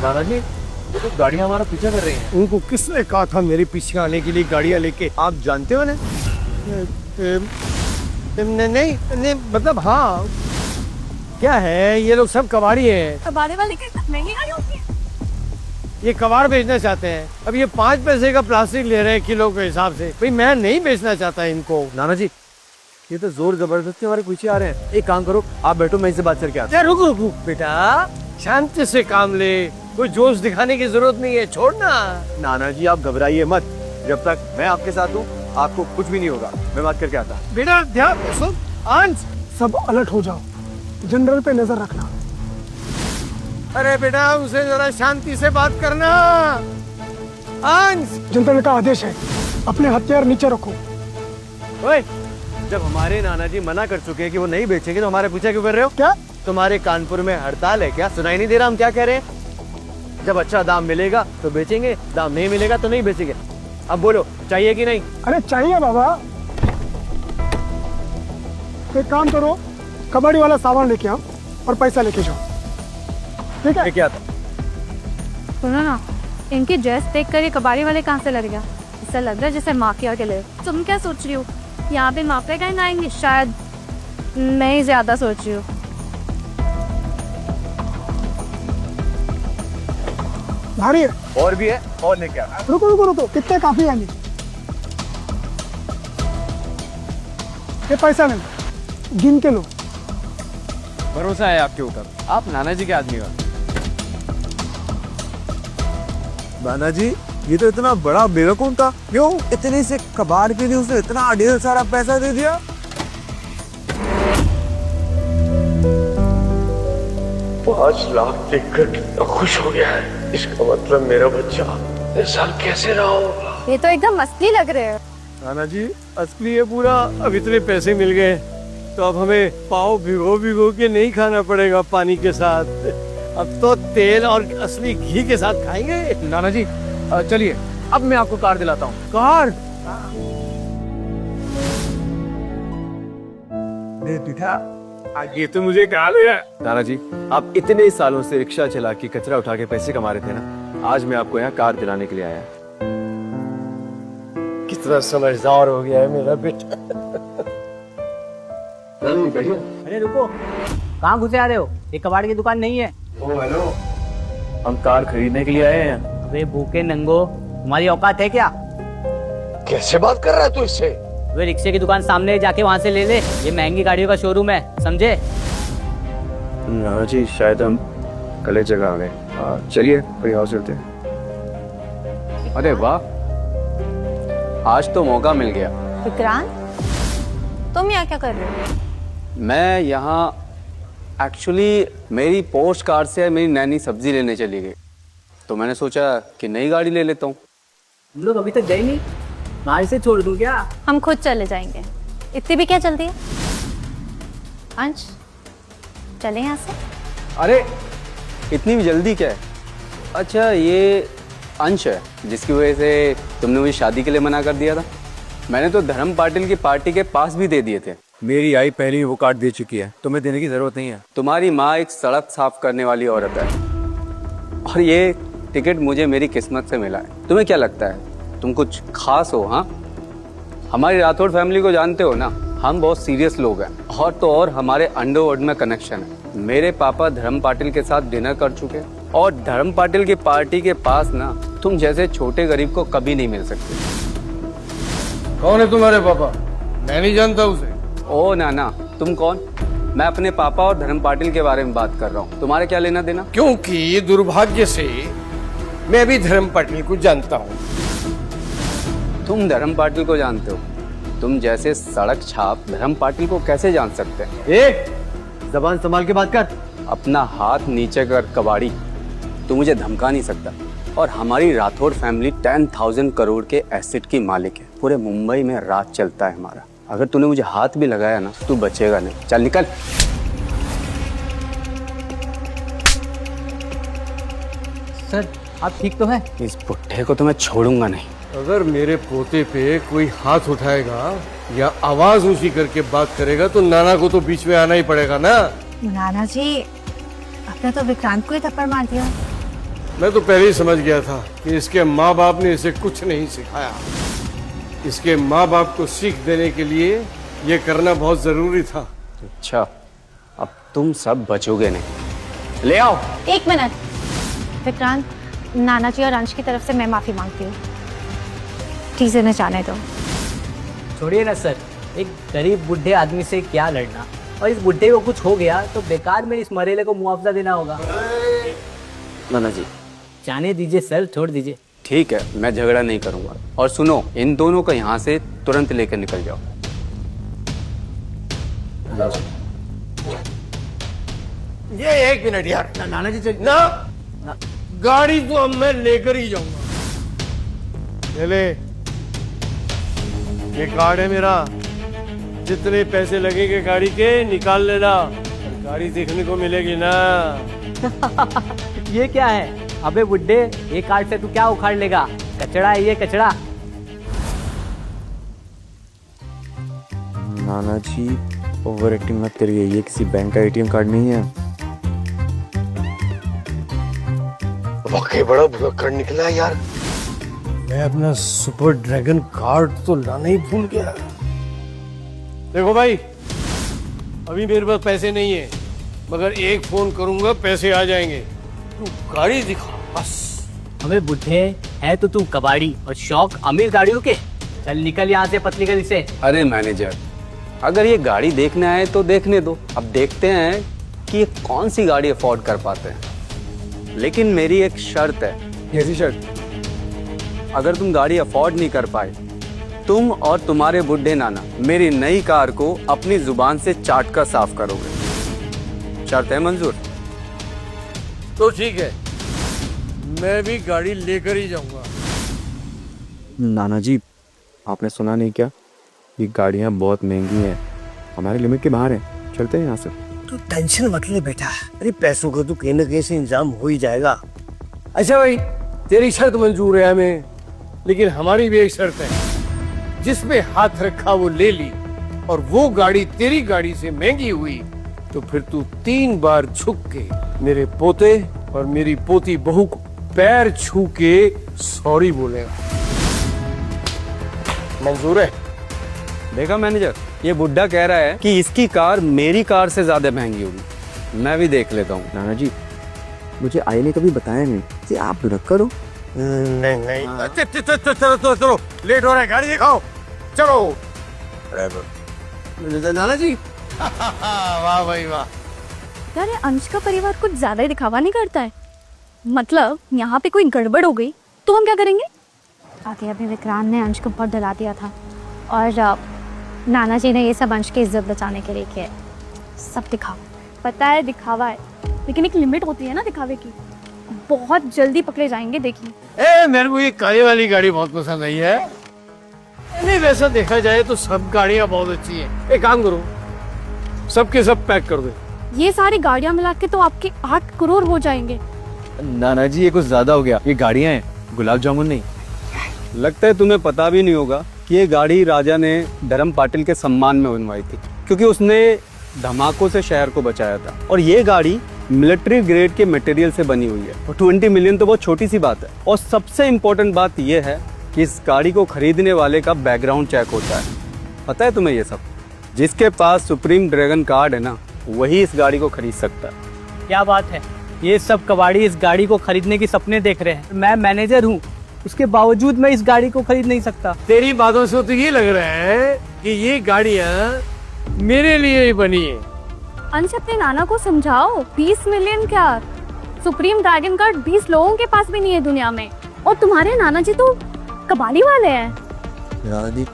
दादाजी ये तो गाड़ियाँ हमारा पीछा कर रही हैं। उनको किसने कहा था मेरे पीछे आने के लिए गाड़ियाँ लेके? आप जानते हो ना? नहीं नहीं, मतलब हाँ, क्या है ये लोग सब कबाड़ी है। कबाड़ी वाले की महंगी गाड़ी होती है। ये कबाड़ बेचना चाहते हैं। अब ये 5 पैसे का प्लास्टिक ले रहे हैं किलो के हिसाब से। भाई मैं नहीं बेचना चाहता इनको। नाना जी ये तो जोर जबरदस्ती हमारे पीछे आ रहे हैं। एक काम करो, आप बैठो, मैं इनसे बात करके आता हूँ। रुक रुक रुक बेटा, शांति से काम ले, कोई जोश दिखाने की जरूरत नहीं है, छोड़ना। नाना जी आप घबराइए मत, जब तक मैं आपके साथ हूँ आपको कुछ भी नहीं होगा। मैं बात करके आता हूँ। बेटा ध्यान सुन, अंश सब अलर्ट हो जाओ, जनरल पे नजर रखना। अरे बेटा उसे जरा शांति से बात करना। अंश, जनरल का आदेश है, अपने हथियार नीचे रखो। ओए, जब हमारे नाना जी मना कर चुके हैं कि वो नहीं बेचेंगे तो हमारे पीछे क्यों कर रहे हो? क्या तुम्हारे कानपुर में हड़ताल है क्या? सुनाई नहीं दे रहा हम क्या कह रहे हैं? जब अच्छा दाम मिलेगा तो बेचेंगे, दाम नहीं मिलेगा तो नहीं बेचेंगे। अब बोलो चाहिए कि नहीं? अरे चाहिए बाबा। एक काम करो, कबाड़ी वाला सामान लेके आओ और पैसा लेके जाओ, ठीक है? लेके आता। सुनो ना, इनकी ड्रेस देख कर ये कबाड़ी वाले कहाँ से लड़ गया? ऐसा लग रहा है जैसे माफिया के लिए। तुम क्या सोच रही हो, यहाँ पे माफिया कहीं आएंगे? शायद मैं ही ज्यादा सोच रही हूँ। भारी है। और भी है, और लेके आ। रुको रुको रुको, कितने काफी आएंगे? ये पैसा नहीं, गिन के लो। भरोसा है आपके ऊपर, आप नाना जी के आदमी हो। नाना जी ये तो इतना बड़ा बेवकूफ था, क्यों इतने से कबाड़ के लिए उसने इतना ढेर सारा पैसा दे दिया? 5 लाख देखकर कितना खुश हो गया है। इसका मतलब मेरा बच्चा इस साल कैसे रहा होगा? ये तो एकदम असली लग रहे हैं। नाना जी असली है पूरा। अब इतने पैसे मिल गए तो अब हमें पाव भिगो भिगो के नहीं खाना पड़ेगा पानी के साथ। अब तो तेल और असली घी के साथ खाएंगे। नाना जी चलिए, अब मैं आपको कार दिलाता हूँ। कार? ये तो मुझे कहा लिया। नाना जी आप इतने सालों से रिक्शा चला के कचरा उठा के पैसे कमा रहे थे ना, आज मैं आपको यहाँ कार दिलाने के लिए आया। कितना समझदार हो गया है मेरा बेटा। अरे रुको, कहाँ घुसे आ रहे हो? ये कबाड़ की दुकान नहीं है। ओ हेलो, हम कार खरीदने के लिए आए हैं। वे भूखे नंगो, तुम्हारी औकात है क्या? कैसे बात कर रहा है तू इससे? वे रिक्शे की दुकान सामने जाके वहाँ से ले ले, ये महंगी गाड़ियों का शोरूम है, समझे? नाना जी शायद हम गलत जगह आ गए। चलिए कोई और चलते हैं। अरे वाह, आज तो मौका मिल गया। विक्रांत, तुम यहाँ क्या कर रहे हो? मैं यहाँ एक्चुअली मेरी पोस्ट कार्ड से मेरी नैनी सब्जी लेने चली गई, तो मैंने सोचा कि नई गाड़ी ले लेता हूँ। हम लोग अभी तक गए नहीं, गाड़ी से छोड़ दूँ क्या? हम खुद चले जाएंगे, इतनी भी क्या जल्दी है? अंश, चले यहाँ से। अरे इतनी भी जल्दी क्या है? अच्छा ये अंश है जिसकी वजह से तुमने मुझे शादी के लिए मना कर दिया था? मैंने तो धर्म पाटिल की पार्टी के पास भी दे दिए थे। मेरी आई पहले ही वो कार्ड दे चुकी है, तुम्हें देने की जरूरत नहीं है। तुम्हारी माँ एक सड़क साफ करने वाली औरत है और ये टिकट मुझे मेरी किस्मत से मिला है। तुम्हें क्या लगता है तुम कुछ खास हो? हाँ, हमारी राठौड़ फैमिली को जानते हो ना, हम बहुत सीरियस लोग हैं और तो और हमारे अंडरवर्ल्ड में कनेक्शन है। मेरे पापा धर्म पाटिल के साथ डिनर कर चुके हैं और धर्म पाटिल की पार्टी के पास ना तुम जैसे छोटे गरीब को कभी नहीं मिल सकते। कौन है तुम्हारे पापा? मैं नहीं जानता उसे। ओ नाना, तुम कौन? मैं अपने पापा और धर्म पाटिल के बारे में बात कर रहा हूँ, तुम्हारे क्या लेना देना? क्योंकि दुर्भाग्य से मैं भी धर्म पाटिल को जानता हूँ। तुम धर्म पाटिल को जानते हो? तुम जैसे सड़क छाप धर्म पाटिल को कैसे जान सकते हैं? जबान संभाल के बात कर। अपना हाथ नीचे कर कबाड़ी, तू मुझे धमका नहीं सकता। और हमारी राठौड़ फैमिली 10,000 करोड़ के एसेट की मालिक है। पूरे मुंबई में राज चलता है हमारा। अगर तूने मुझे हाथ भी लगाया ना तू बचेगा नहीं। चल निकल। सर आप ठीक तो हैं? इस बुढ़े को तो मैं छोड़ूंगा नहीं। अगर मेरे पोते पे कोई हाथ उठाएगा या आवाज ऊंची करके बात करेगा तो नाना को तो बीच में आना ही पड़ेगा ना। नाना जी, आपने तो विक्रांत को ही थप्पड़ मार दिया। मैं तो पहले ही समझ गया था कि इसके माँ बाप ने इसे कुछ नहीं सिखाया। इसके माँ बाप को सीख देने के लिए ये करना बहुत जरूरी था। अच्छा, अब तुम सब बचोगे नहीं। ले आओ। एक मिनट विक्रांत, नाना जी और अंश की तरफ से मैं माफी मांगती हूँ। चीजें न जाने दो। छोड़िए ना सर, एक गरीब बुढ़े आदमी से क्या लड़ना, और इस बुढ़े को कुछ हो गया तो बेकार में इस मरेले को मुआवजा देना होगा। नाना जी जाने दीजिए सर, छोड़ दीजिए। ठीक है, मैं झगड़ा नहीं करूंगा। और सुनो, इन दोनों को यहाँ से तुरंत लेकर निकल जाओ। ये एक मिनट यार। नाना जी ना, गाड़ी तो अब मैं लेकर ही जाऊंगा। ले, ये कार्ड है मेरा। जितने पैसे लगेंगे गाड़ी के निकाल लेना। और गाड़ी देखने को मिलेगी ना। ये क्या है? अबे बुड्ढे, ये कार्ड से तू क्या उखाड़ लेगा? कचड़ा है ये, कचड़ा। नाना जी ओवर एक्टिंग मत करिए, ये किसी बैंक का एटीएम कार्ड नहीं है। वाकई बड़ा भुलक्कड़ निकला यार। मैं अपना सुपर ड्रैगन कार्ड तो लाना ही भूल गया। देखो भाई, अभी मेरे पास पैसे नहीं है, मगर एक फोन करूंगा पैसे आ जाएंगे। तू गाड़ी दिखा बस। अबे बुड्ढे, है तो तू कबाड़ी और शौक अमीर गाड़ियों के। चल निकल यहाँ से पतली गली से। अरे मैनेजर, अगर ये गाड़ी देखने आए तो देखने दो। अब देखते हैं कि ये कौन सी गाड़ी अफोर्ड कर पाते हैं। लेकिन मेरी एक शर्त है। कैसी शर्त? अगर तुम गाड़ी अफोर्ड नहीं कर पाए, तुम और तुम्हारे बुढ़े नाना मेरी नई कार को अपनी जुबान से चाट कर साफ करोगे। शर्त है मंजूर? तो ठीक है, मैं भी गाड़ी लेकर ही जाऊंगा। नाना जी, आपने सुना नहीं क्या? ये गाड़ियाँ बहुत महंगी हैं, हमारे लिमिट के बाहर हैं। चलते हैं यहाँ से। तू टेंशन मत ले बेटा। अरे पैसों का तो कहीं ना कहीं से इंतजाम हो ही जाएगा। अच्छा भाई, तेरी शर्त मंजूर है हमें, लेकिन हमारी भी एक शर्त है। जिसमें हाथ रखा वो ले ली, और वो गाड़ी तेरी गाड़ी से महंगी हुई तो फिर तू 3 बार झुक के मेरे पोते और मेरी पोती बहू को पैर छू के सॉरी बोलेगा। मंजूर है? देखा मैनेजर, ये बुढ़ा कह रहा है कि इसकी कार मेरी कार से ज्यादा महंगी होगी। मैं भी देख लेता हूँ। नाना जी, मुझे आई ने कभी बताया नहीं कि आप दुरक्कड़ हो। नहीं। चलो, लेट हो रहा है, गाड़ी दिखाओ। चलो नाना जी। वाह भाई वाह। यार ये अंश का परिवार कुछ ज्यादा ही दिखावा नहीं करता है। मतलब यहाँ पे कोई गड़बड़ हो गई तो हम क्या करेंगे? आगे अभी विक्रांत ने अंश को बहुत डरा दिया था, और नाना जी ने ये सब अंश की इज्जत बचाने के लिए किया है। सब दिखावा, पता है दिखावा है, लेकिन एक लिमिट होती है ना दिखावे की। बहुत जल्दी पकड़े जाएंगे, देखिए। मेरे को ये काली वाली गाड़ी बहुत पसंद आई है। नहीं, वैसा देखा जाए तो सब गाड़ियाँ बहुत अच्छी हैं। एक काम करो, सबके सब पैक कर दो। ये सारी गाड़ियाँ मिला के तो आपके 8 करोड़ हो जाएंगे। नाना जी, ये कुछ ज्यादा हो गया। ये गाड़ियाँ हैं, गुलाब जामुन नहीं। लगता है तुम्हें पता भी नहीं होगा कि ये गाड़ी राजा ने धर्म पाटिल के सम्मान में बनवाई थी, क्योंकि उसने धमाकों से शहर को बचाया था। और ये गाड़ी मिलिट्री ग्रेड के मटेरियल से बनी हुई है, और 20 मिलियन तो बहुत छोटी सी बात है। और सबसे इम्पोर्टेंट बात यह है कि इस गाड़ी को खरीदने वाले का बैकग्राउंड चेक होता है। पता है तुम्हें ये सब? जिसके पास सुप्रीम ड्रैगन कार्ड है ना, वही इस गाड़ी को खरीद सकता है। क्या बात है, ये सब कबाड़ी इस गाड़ी को खरीदने की सपने देख रहे हैं। मैं मैनेजर हूँ, उसके बावजूद मैं इस गाड़ी को खरीद नहीं सकता। तेरी बातों से तो ये लग रहा है कि ये गाड़ियाँ मेरे लिए ही बनी है। अंश अपने नाना को समझाओ, 20 मिलियन क्या, सुप्रीम ड्रैगन कार्ड 20 लोगों के पास भी नहीं है दुनिया में। और तुम्हारे नाना जी तो कबाड़ी वाले हैं। नाना जी,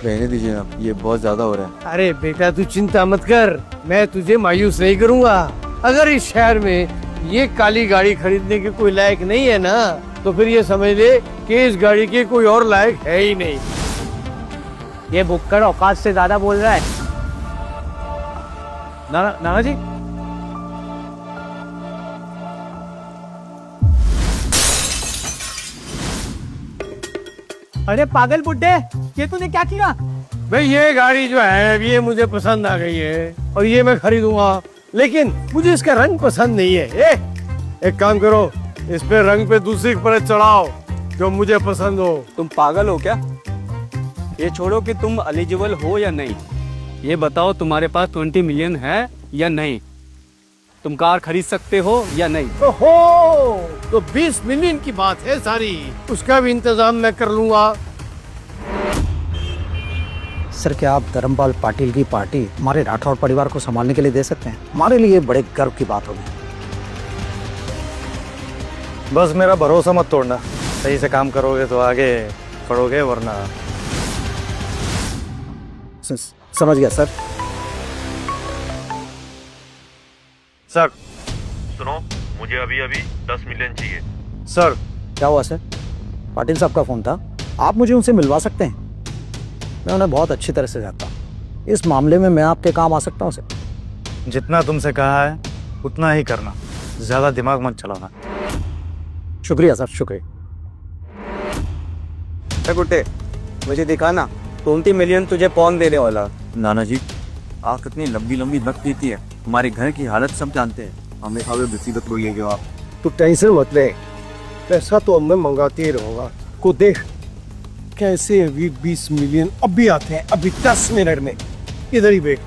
रहने दीजिए आप, ये बहुत ज्यादा हो रहा है। अरे बेटा, तू चिंता मत कर, मैं तुझे मायूस नहीं करूंगा। अगर इस शहर में ये काली गाड़ी खरीदने के कोई लायक नहीं है ना, तो फिर ये समझ ले कि इस गाड़ी के कोई और लायक है ही नहीं। ये बुक्कड़ औकात से ज्यादा बोल रहा है। नाना जी, अरे पागल बुड्ढे, ये तूने क्या किया? भाई ये गाड़ी जो है ये मुझे पसंद आ गई है और ये मैं खरीदूंगा, लेकिन मुझे इसका रंग पसंद नहीं है। एक काम करो, इस पे रंग पे दूसरी परत चढ़ाओ जो मुझे पसंद हो। तुम पागल हो क्या? ये छोड़ो कि तुम एलिजिबल हो या नहीं, ये बताओ तुम्हारे पास 20 मिलियन है या नहीं? तुम कार खरीद सकते हो या नहीं? ओहो, तो 20 मिलियन की बात है सारी, उसका भी इंतजाम मैं कर लूंगा। सर, क्या आप धर्मपाल पाटिल की पार्टी हमारे राठौर परिवार को संभालने के लिए दे सकते हैं? हमारे लिए बड़े गर्व की बात होगी। बस मेरा भरोसा मत तोड़ना, सही से काम करोगे तो आगे बढ़ोगे, वरना समझ गया सर। सर सुनो, मुझे अभी अभी 10 मिलियन चाहिए। सर क्या हुआ सर? पाटिल साहब का फोन था, आप मुझे उनसे मिलवा सकते हैं? मैं उन्हें बहुत अच्छी तरह से जानता हूँ, इस मामले में मैं आपके काम आ सकता हूँ सर। जितना तुमसे कहा है उतना ही करना, ज्यादा दिमाग मत चलाना। शुक्रिया सर, शुक्रिया। गुड्डे, मुझे दिखाना 20 मिलियन तुझे कौन देने वाला? नाना जी, आप कितनी लंबी लंबी नक देती है, हमारे घर की हालत सब जानते हैं। हमें खावे मुसीबत बोलिएगे आप। तू टेंशन मत ले, पैसा तो मैं मंगाते ही रहूंगा। को देख कैसे अभी 20 मिलियन अभी आते हैं, अभी 10 मिनट में। इधर ही बैठ।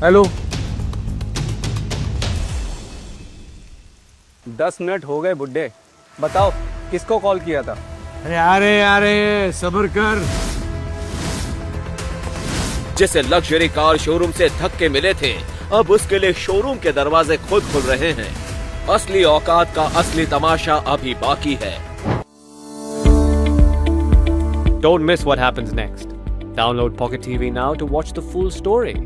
हेलो, 10 मिनट हो गए बुड्ढे, बताओ किसको कॉल किया था? अरे सब्र कर। जिसे लग्जरी कार शोरूम से धक्के मिले थे, अब उसके लिए शोरूम के दरवाजे खुद खुल रहे हैं। असली औकात का असली तमाशा अभी बाकी है। Don't miss what happens next. Download Pocket TV now to watch the full story.